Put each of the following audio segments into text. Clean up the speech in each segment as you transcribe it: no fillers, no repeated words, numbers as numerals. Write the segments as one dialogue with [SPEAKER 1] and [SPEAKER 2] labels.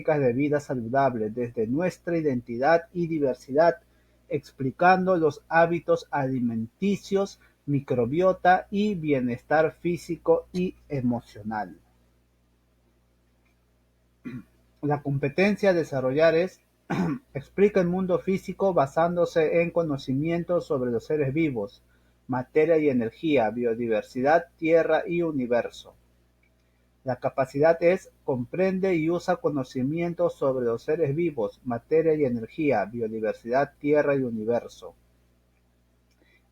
[SPEAKER 1] de vida saludable desde nuestra identidad y diversidad, explicando los hábitos alimenticios, microbiota y bienestar físico y emocional. La competencia a desarrollar es explica el mundo físico basándose en conocimientos sobre los seres vivos, materia y energía, biodiversidad, tierra y universo. La capacidad es comprende y usa conocimientos sobre los seres vivos, materia y energía, biodiversidad, tierra y universo.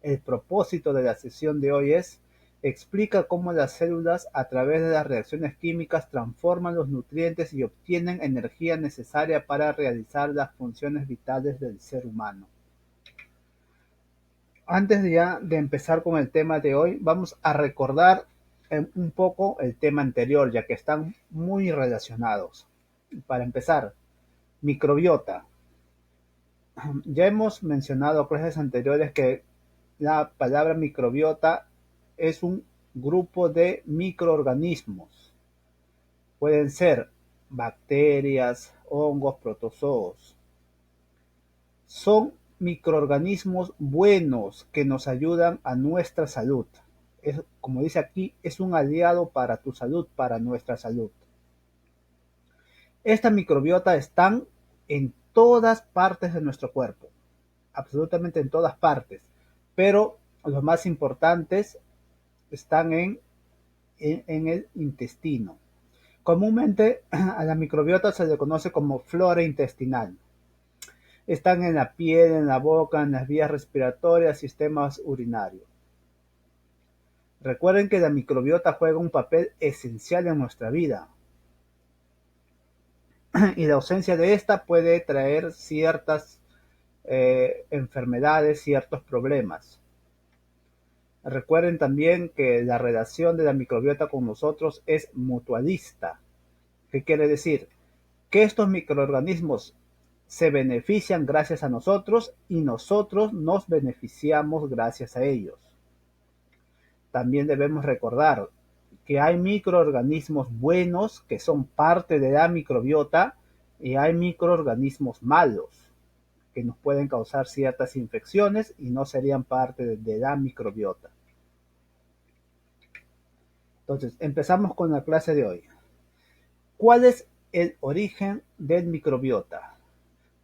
[SPEAKER 1] El propósito de la sesión de hoy es explica cómo las células a través de las reacciones químicas transforman los nutrientes y obtienen energía necesaria para realizar las funciones vitales del ser humano. Antes de empezar con el tema de hoy, vamos a recordar un poco el tema anterior, ya que están muy relacionados. Para empezar, microbiota. Ya hemos mencionado en clases anteriores que la palabra microbiota es un grupo de microorganismos. Pueden ser bacterias, hongos, protozoos. Son microorganismos buenos que nos ayudan a nuestra salud. Como dice aquí, es un aliado para tu salud, para nuestra salud. Esta microbiota están en todas partes de nuestro cuerpo, absolutamente en todas partes, pero los más importantes están en el intestino. Comúnmente a la microbiota se le conoce como flora intestinal. Están en la piel, en la boca, en las vías respiratorias, sistemas urinarios. Recuerden que la microbiota juega un papel esencial en nuestra vida y la ausencia de esta puede traer ciertas enfermedades, ciertos problemas. Recuerden también que la relación de la microbiota con nosotros es mutualista. ¿Qué quiere decir? Que estos microorganismos se benefician gracias a nosotros y nosotros nos beneficiamos gracias a ellos. También debemos recordar que hay microorganismos buenos que son parte de la microbiota y hay microorganismos malos que nos pueden causar ciertas infecciones y no serían parte de la microbiota. Entonces, empezamos con la clase de hoy. ¿Cuál es el origen del microbiota?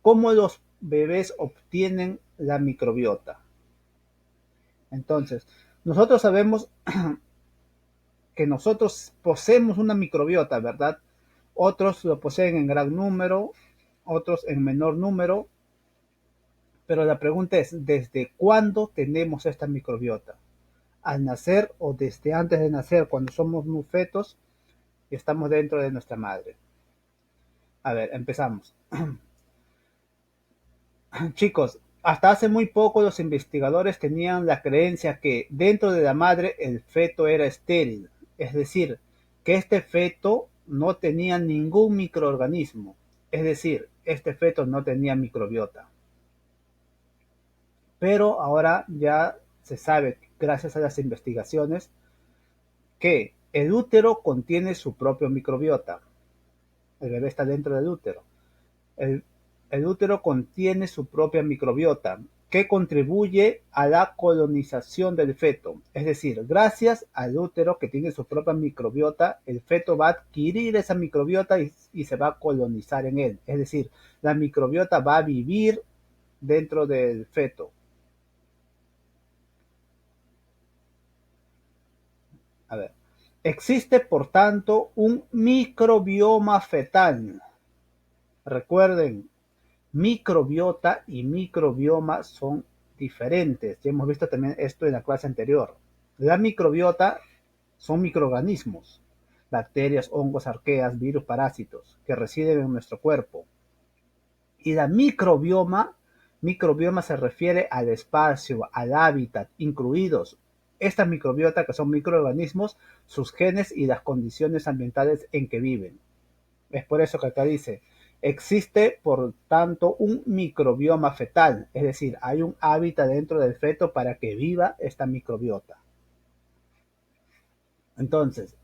[SPEAKER 1] ¿Cómo los bebés obtienen la microbiota? Entonces, nosotros sabemos que nosotros poseemos una microbiota, ¿verdad? Otros lo poseen en gran número, otros en menor número, pero la pregunta es, ¿desde cuándo tenemos esta microbiota? ¿Al nacer o desde antes de nacer, cuando somos muy fetos y estamos dentro de nuestra madre? A ver, empezamos. Chicos, hasta hace muy poco los investigadores tenían la creencia que dentro de la madre el feto era estéril, es decir, que este feto no tenía ningún microorganismo, es decir, este feto no tenía microbiota. Pero ahora ya se sabe, gracias a las investigaciones, que el útero contiene su propio microbiota. El bebé está dentro del útero. El, el útero contiene su propia microbiota que contribuye a la colonización del feto. Es decir, gracias al útero que tiene su propia microbiota, el feto va a adquirir esa microbiota y se va a colonizar en él. Es decir, la microbiota va a vivir dentro del feto. A ver. Existe, por tanto, un microbioma fetal. Recuerden, microbiota y microbioma son diferentes. Ya hemos visto también esto en la clase anterior. La microbiota son microorganismos, bacterias, hongos, arqueas, virus, parásitos, que residen en nuestro cuerpo. Y la microbioma se refiere al espacio, al hábitat, incluidos esta microbiota, que son microorganismos, sus genes y las condiciones ambientales en que viven. Es por eso que acá dice, existe por tanto un microbioma fetal, es decir, hay un hábitat dentro del feto para que viva esta microbiota. Entonces,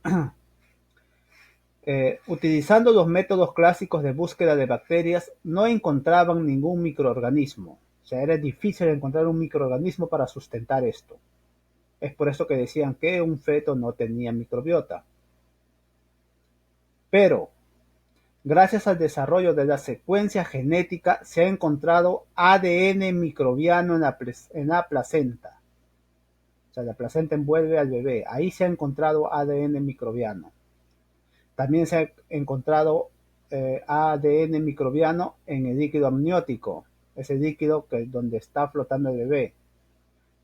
[SPEAKER 1] Utilizando los métodos clásicos de búsqueda de bacterias, no encontraban ningún microorganismo. O sea, era difícil encontrar un microorganismo para sustentar esto. Es por eso que decían que un feto no tenía microbiota. Pero, gracias al desarrollo de la secuencia genética, se ha encontrado ADN microbiano en la placenta. O sea, la placenta envuelve al bebé. Ahí se ha encontrado ADN microbiano. También se ha encontrado ADN microbiano en el líquido amniótico, ese líquido donde está flotando el bebé.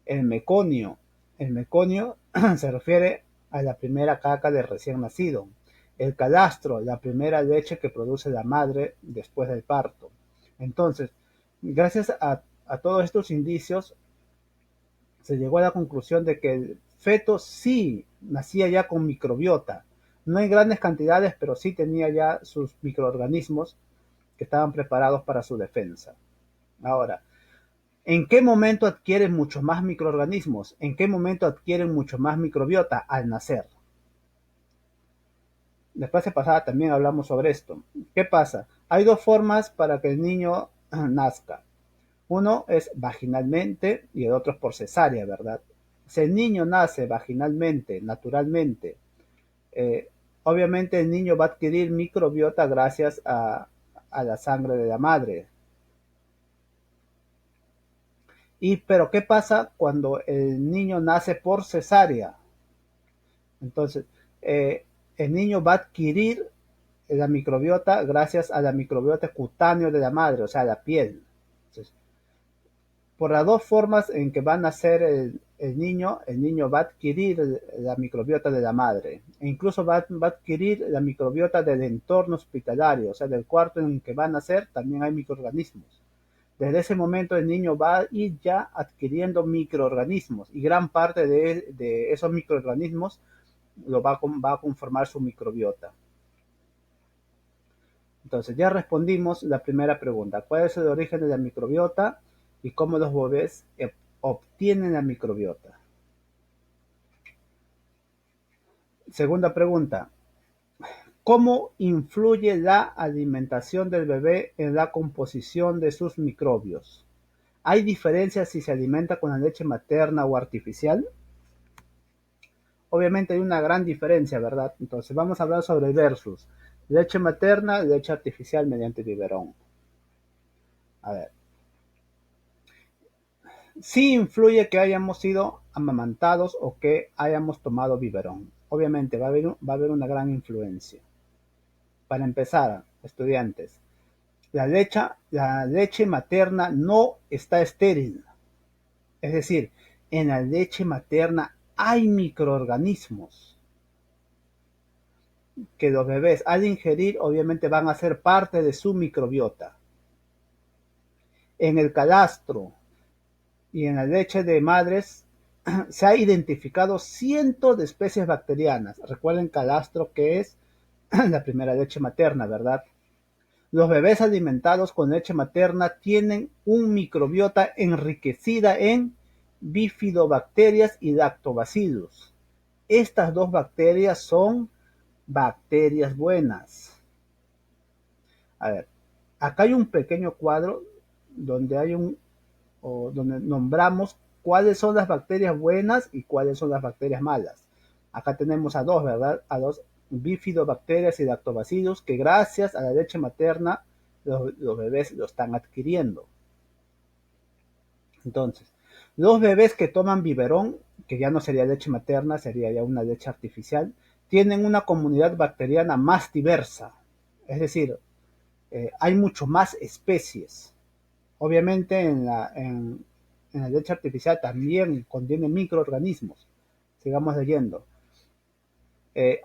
[SPEAKER 1] El meconio. El meconio se refiere a la primera caca del recién nacido. El calastro, la primera leche que produce la madre después del parto. Entonces, gracias a todos estos indicios, se llegó a la conclusión de que el feto sí nacía ya con microbiota. No en grandes cantidades, pero sí tenía ya sus microorganismos que estaban preparados para su defensa. Ahora, ¿en qué momento adquieren mucho más microorganismos? ¿En qué momento adquieren mucho más microbiota? Al nacer. Después de pasada también hablamos sobre esto. ¿Qué pasa? Hay dos formas para que el niño nazca. Uno es vaginalmente y el otro es por cesárea, ¿verdad? Si el niño nace vaginalmente, naturalmente, eh, obviamente el niño va a adquirir microbiota gracias a la sangre de la madre. Pero ¿qué pasa cuando el niño nace por cesárea? Entonces, eh, el niño va a adquirir la microbiota gracias a la microbiota cutánea de la madre, o sea, la piel. Entonces, por las dos formas en que va a nacer el niño va a adquirir la microbiota de la madre, e incluso va a adquirir la microbiota del entorno hospitalario, o sea, del cuarto en el que va a nacer también hay microorganismos. Desde ese momento el niño va a ir ya adquiriendo microorganismos y gran parte de esos microorganismos va a conformar su microbiota. Entonces ya respondimos la primera pregunta. ¿Cuál es el origen de la microbiota y cómo los bebés obtienen la microbiota? Segunda pregunta. ¿Cómo influye la alimentación del bebé en la composición de sus microbios? ¿Hay diferencias si se alimenta con la leche materna o artificial? Obviamente hay una gran diferencia, ¿verdad? Entonces vamos a hablar sobre el versus. Leche materna, leche artificial mediante biberón. A ver. Sí influye que hayamos sido amamantados o que hayamos tomado biberón. Obviamente va a haber una gran influencia. Para empezar, estudiantes, la leche materna no está estéril. Es decir, en la leche materna hay microorganismos que los bebés al ingerir obviamente van a ser parte de su microbiota. En el calastro y en la leche de madres se ha identificado cientos de especies bacterianas. Recuerden calastro que es la primera leche materna, ¿verdad? Los bebés alimentados con leche materna tienen un microbiota enriquecida en bifidobacterias y lactobacillus. Estas dos bacterias son bacterias buenas. A ver, acá hay un pequeño cuadro donde donde nombramos cuáles son las bacterias buenas y cuáles son las bacterias malas. Acá tenemos a dos, ¿verdad? A dos bifidobacterias y lactobacillus que gracias a la leche materna los bebés lo están adquiriendo. Entonces, los bebés que toman biberón, que ya no sería leche materna, sería ya una leche artificial, tienen una comunidad bacteriana más diversa. Es decir, hay mucho más especies. Obviamente en la leche artificial también contiene microorganismos. Sigamos leyendo.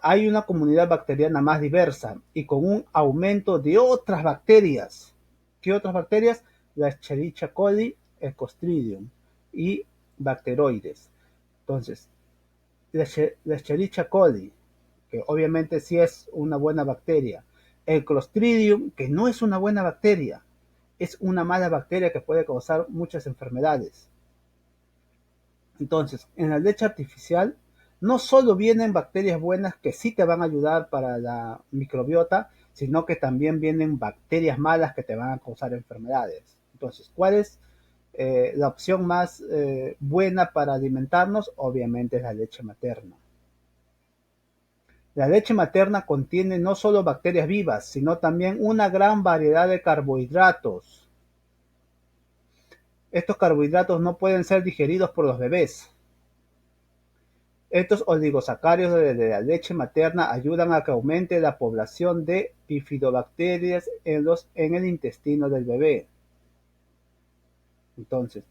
[SPEAKER 1] Hay una comunidad bacteriana más diversa y con un aumento de otras bacterias. ¿Qué otras bacterias? La Escherichia coli, el Clostridium y bacteroides. Entonces, la Escherichia coli, que obviamente sí es una buena bacteria. El Clostridium, que no es una buena bacteria, es una mala bacteria que puede causar muchas enfermedades. Entonces, en la leche artificial, no solo vienen bacterias buenas que sí te van a ayudar para la microbiota, sino que también vienen bacterias malas que te van a causar enfermedades. Entonces, ¿cuál es la opción más buena para alimentarnos? Obviamente es la leche materna. La leche materna contiene no solo bacterias vivas, sino también una gran variedad de carbohidratos. Estos carbohidratos no pueden ser digeridos por los bebés. Estos oligosacáridos de la leche materna ayudan a que aumente la población de bifidobacterias en el intestino del bebé. Entonces,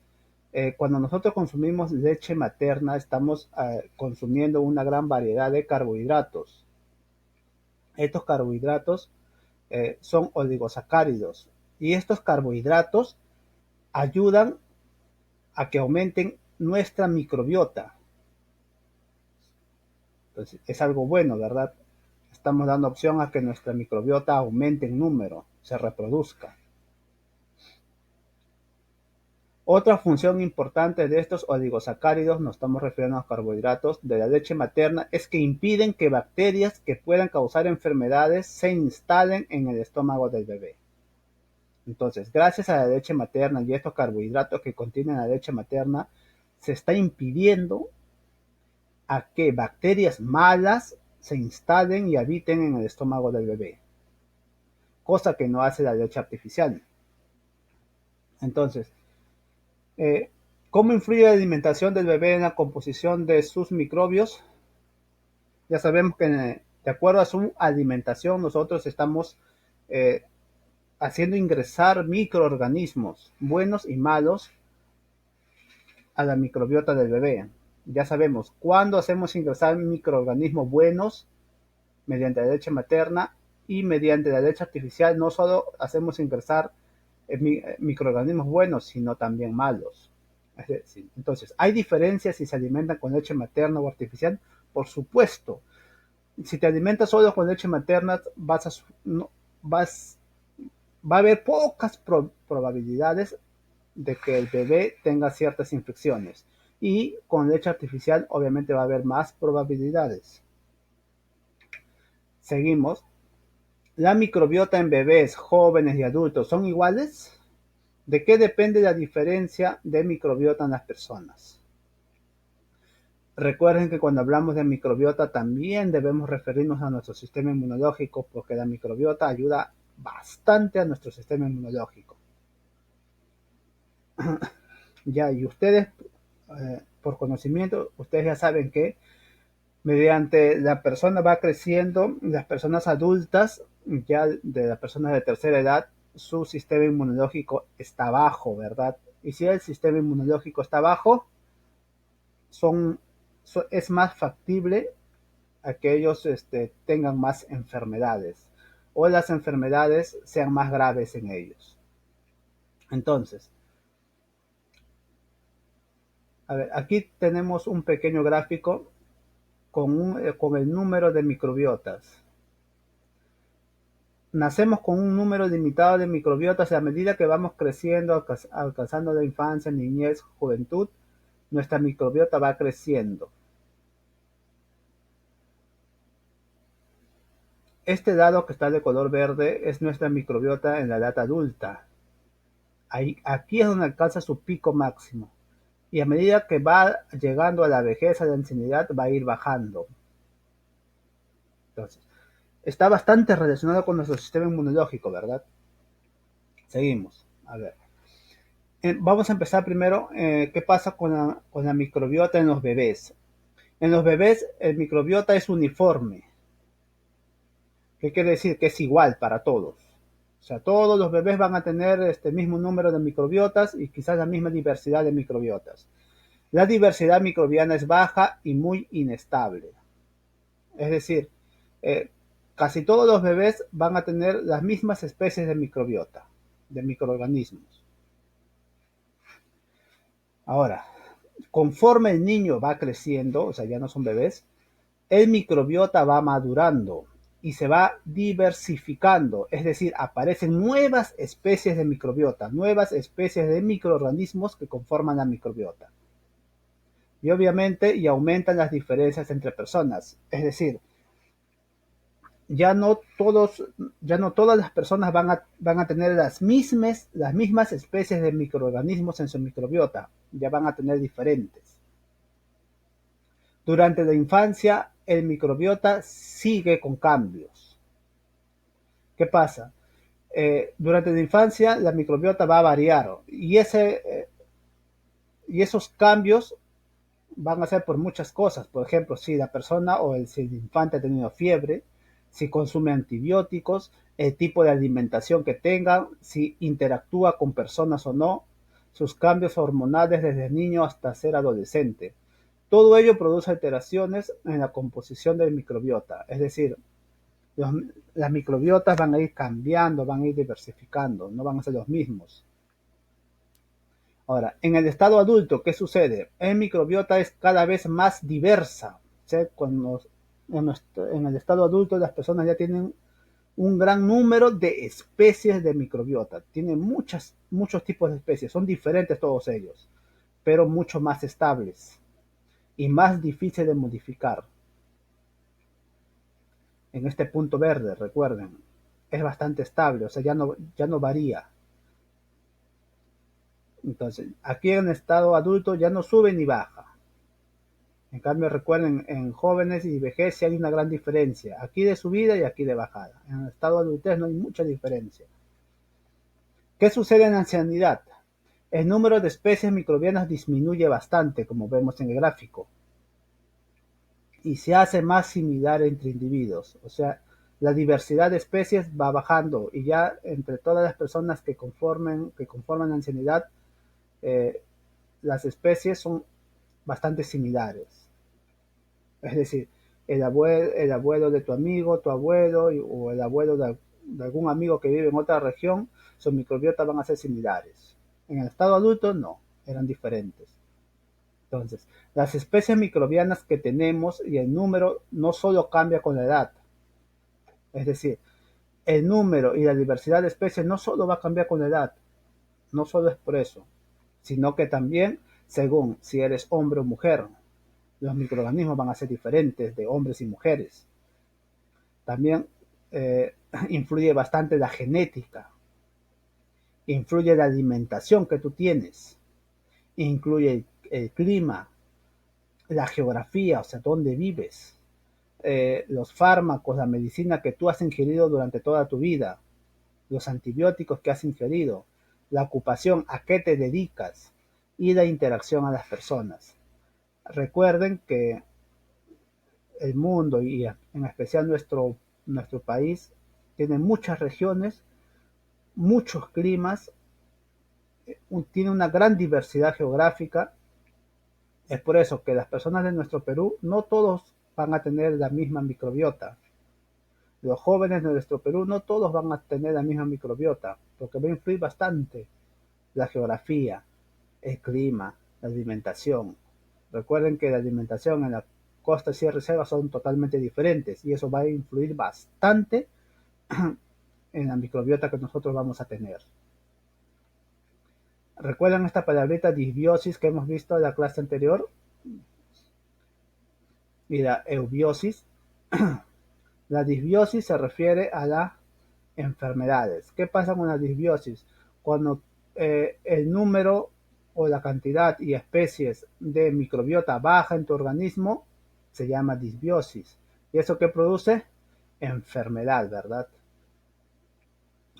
[SPEAKER 1] cuando nosotros consumimos leche materna, estamos consumiendo una gran variedad de carbohidratos. Estos carbohidratos son oligosacáridos y estos carbohidratos ayudan a que aumenten nuestra microbiota. Entonces, es algo bueno, ¿verdad? Estamos dando opción a que nuestra microbiota aumente en número, se reproduzca. Otra función importante de estos oligosacáridos, nos estamos refiriendo a los carbohidratos de la leche materna, es que impiden que bacterias que puedan causar enfermedades se instalen en el estómago del bebé. Entonces, gracias a la leche materna y estos carbohidratos que contienen la leche materna, se está impidiendo a que bacterias malas se instalen y habiten en el estómago del bebé, cosa que no hace la leche artificial. Entonces, ¿cómo influye la alimentación del bebé en la composición de sus microbios? Ya sabemos que de acuerdo a su alimentación nosotros estamos haciendo ingresar microorganismos buenos y malos a la microbiota del bebé. Ya sabemos cuándo hacemos ingresar microorganismos buenos mediante la leche materna y mediante la leche artificial. No solo hacemos ingresar microorganismos buenos, sino también malos. Es decir, entonces, ¿hay diferencias si se alimentan con leche materna o artificial? Por supuesto. Si te alimentas solo con leche materna, va a haber pocas probabilidades de que el bebé tenga ciertas infecciones. Y con leche artificial obviamente va a haber más probabilidades. Seguimos. ¿La microbiota en bebés, jóvenes y adultos son iguales? ¿De qué depende la diferencia de microbiota en las personas? Recuerden que cuando hablamos de microbiota también debemos referirnos a nuestro sistema inmunológico porque la microbiota ayuda bastante a nuestro sistema inmunológico. Ya, y ustedes, por conocimiento, ustedes ya saben que mediante la persona va creciendo, las personas adultas, ya de las personas de tercera edad, su sistema inmunológico está bajo, ¿verdad? Y si el sistema inmunológico está bajo, es más factible a que ellos tengan más enfermedades o las enfermedades sean más graves en ellos. Entonces, a ver, aquí tenemos un pequeño gráfico con el número de microbiotas. Nacemos con un número limitado de microbiotas y a medida que vamos creciendo, alcanzando la infancia, niñez, juventud, nuestra microbiota va creciendo. Este lado que está de color verde es nuestra microbiota en la edad adulta. Aquí es donde alcanza su pico máximo. Y a medida que va llegando a la vejez, a la ancianidad, va a ir bajando. Entonces, está bastante relacionado con nuestro sistema inmunológico, ¿verdad? Seguimos. A ver. Vamos a empezar primero. ¿Qué pasa con la microbiota en los bebés? En los bebés, el microbiota es uniforme. ¿Qué quiere decir? Que es igual para todos. O sea, todos los bebés van a tener este mismo número de microbiotas y quizás la misma diversidad de microbiotas. La diversidad microbiana es baja y muy inestable. Es decir, casi todos los bebés van a tener las mismas especies de microbiota, de microorganismos. Ahora, conforme el niño va creciendo, o sea, ya no son bebés, el microbiota va madurando y se va diversificando, es decir, aparecen nuevas especies de microbiota, nuevas especies de microorganismos que conforman la microbiota. Y obviamente y aumentan las diferencias entre personas. Es decir, ya no todos, ya no todas las personas van a tener las mismas especies de microorganismos en su microbiota, ya van a tener diferentes. Durante la infancia, el microbiota sigue con cambios. ¿Qué pasa? Durante la infancia, la microbiota va a variar y esos cambios van a ser por muchas cosas. Por ejemplo, si la persona si el infante ha tenido fiebre, si consume antibióticos, el tipo de alimentación que tenga, si interactúa con personas o no, sus cambios hormonales desde niño hasta ser adolescente. Todo ello produce alteraciones en la composición del microbiota. Es decir, los- las microbiotas van a ir cambiando, van a ir diversificando, no van a ser los mismos. Ahora, en el estado adulto, ¿qué sucede? El microbiota es cada vez más diversa. ¿Sí? En el estado adulto las personas ya tienen un gran número de especies de microbiota. Tienen muchos tipos de especies. Son diferentes todos ellos, pero mucho más estables y más difíciles de modificar. En este punto verde, recuerden, es bastante estable, o sea, ya no varía. Entonces, aquí en el estado adulto ya no sube ni baja. En cambio, recuerden, en jóvenes y vejez sí hay una gran diferencia. Aquí de subida y aquí de bajada. En el estado de adultez no hay mucha diferencia. ¿Qué sucede en la ancianidad? El número de especies microbianas disminuye bastante, como vemos en el gráfico, y se hace más similar entre individuos. O sea, la diversidad de especies va bajando y ya entre todas las personas que conforman la ancianidad, eh, las especies son bastante similares. Es decir, el abuelo de tu amigo, tu abuelo o el abuelo de algún amigo que vive en otra región, sus microbiotas van a ser similares. En el estado adulto no, eran diferentes. Entonces, las especies microbianas que tenemos y el número no solo cambia con la edad. Es decir, el número y la diversidad de especies no solo va a cambiar con la edad, no solo es por eso, sino que también según si eres hombre o mujer. Los microorganismos van a ser diferentes de hombres y mujeres. También influye bastante la genética, influye la alimentación que tú tienes, incluye el clima, la geografía, o sea, dónde vives, los fármacos, la medicina que tú has ingerido durante toda tu vida, los antibióticos que has ingerido, la ocupación, a qué te dedicas y la interacción a las personas. Recuerden que el mundo y en especial nuestro país tiene muchas regiones, muchos climas, tiene una gran diversidad geográfica. Es por eso que las personas de nuestro Perú no todos van a tener la misma microbiota. Los jóvenes de nuestro Perú no todos van a tener la misma microbiota, porque va a influir bastante la geografía, el clima, la alimentación. Recuerden que la alimentación en la costa, sierra y selva son totalmente diferentes y eso va a influir bastante en la microbiota que nosotros vamos a tener. ¿Recuerdan esta palabrita disbiosis que hemos visto en la clase anterior? Y la eubiosis. La disbiosis se refiere a las enfermedades. ¿Qué pasa con la disbiosis? Cuando el número o la cantidad y especies de microbiota baja en tu organismo, se llama disbiosis. ¿Y eso qué produce? Enfermedad, ¿verdad?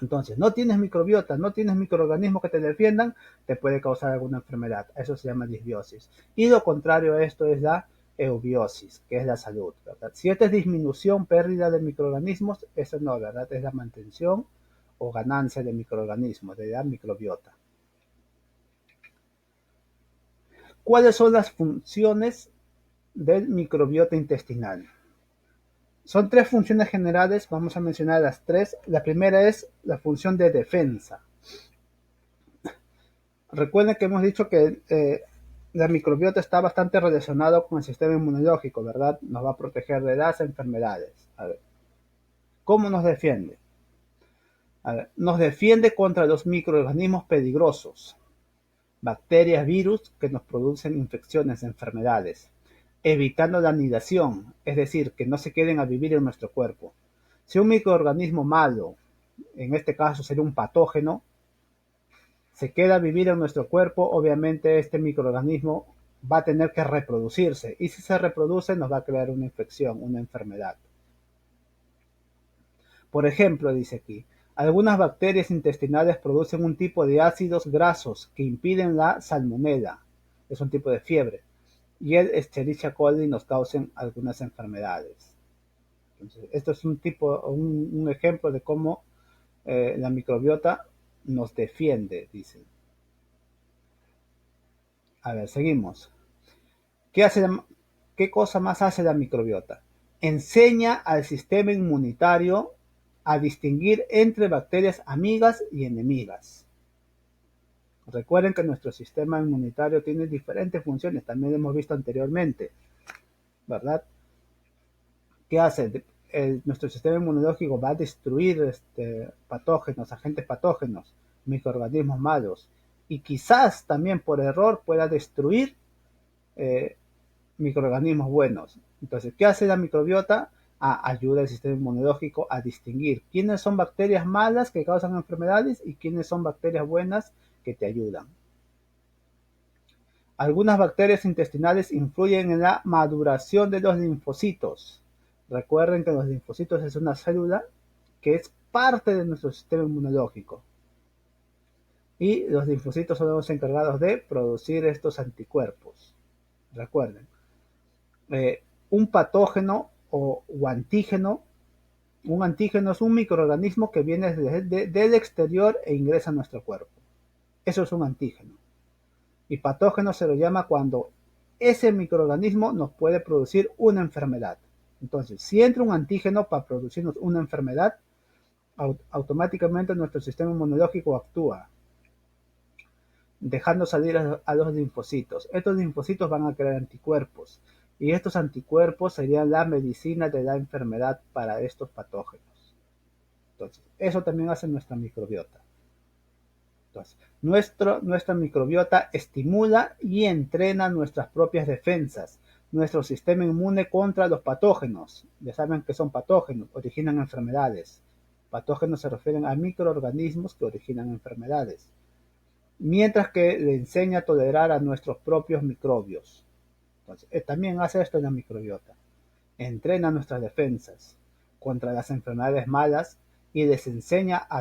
[SPEAKER 1] Entonces, no tienes microbiota, no tienes microorganismos que te defiendan, te puede causar alguna enfermedad. Eso se llama disbiosis. Y lo contrario a esto es la eubiosis, que es la salud, ¿verdad? Si esta es disminución, pérdida de microorganismos, eso no, ¿verdad? Es la mantención o ganancia de microorganismos, de la microbiota. ¿Cuáles son las funciones del microbiota intestinal? Son tres funciones generales, vamos a mencionar las tres. La primera es la función de defensa. Recuerden que hemos dicho que la microbiota está bastante relacionado con el sistema inmunológico, ¿verdad? Nos va a proteger de las enfermedades. A ver, ¿cómo nos defiende? A ver, nos defiende contra los microorganismos peligrosos. bacterias, virus que nos producen infecciones, enfermedades, evitando la anidación, es decir, que no se queden a vivir en nuestro cuerpo. Si un microorganismo malo, en este caso sería un patógeno, se queda a vivir en nuestro cuerpo, obviamente este microorganismo va a tener que reproducirse y si se reproduce nos va a crear una infección, una enfermedad. Por ejemplo, dice aquí, algunas bacterias intestinales producen un tipo de ácidos grasos que impiden la salmonela, es un tipo de fiebre, y el Escherichia coli nos causan algunas enfermedades. Entonces, esto es un ejemplo de cómo la microbiota nos defiende, dicen. A ver, seguimos. ¿Qué hace ¿Qué cosa más hace la microbiota? Enseña al sistema inmunitario a distinguir entre bacterias amigas y enemigas. Recuerden que nuestro sistema inmunitario tiene diferentes funciones, también lo hemos visto anteriormente, ¿verdad? ¿Qué hace? Nuestro sistema inmunológico va a destruir patógenos, agentes patógenos, microorganismos malos, y quizás también por error pueda destruir eh, microorganismos buenos. Entonces, ¿qué hace la microbiota? Ayuda al sistema inmunológico a distinguir quiénes son bacterias malas que causan enfermedades y quiénes son bacterias buenas que te ayudan. Algunas bacterias intestinales influyen en la maduración de los linfocitos. Recuerden que los linfocitos es una célula que es parte de nuestro sistema inmunológico. Y los linfocitos son los encargados de producir estos anticuerpos. Recuerden. Un patógeno o antígeno. Un antígeno es un microorganismo que viene del exterior e ingresa a nuestro cuerpo. Eso es un antígeno. Y patógeno se lo llama cuando ese microorganismo nos puede producir una enfermedad. Entonces, si entra un antígeno para producirnos una enfermedad, automáticamente nuestro sistema inmunológico actúa, dejando salir a los linfocitos. Estos linfocitos van a crear anticuerpos y estos anticuerpos serían la medicina de la enfermedad para estos patógenos. Entonces, eso también hace nuestra microbiota. Entonces, nuestra microbiota estimula y entrena nuestras propias defensas, nuestro sistema inmune contra los patógenos. Ya saben que son patógenos, originan enfermedades. Patógenos se refieren a microorganismos que originan enfermedades. Mientras que le enseña a tolerar a nuestros propios microbios. Entonces, también hace esto en la microbiota. Entrena nuestras defensas contra las enfermedades malas y les enseña a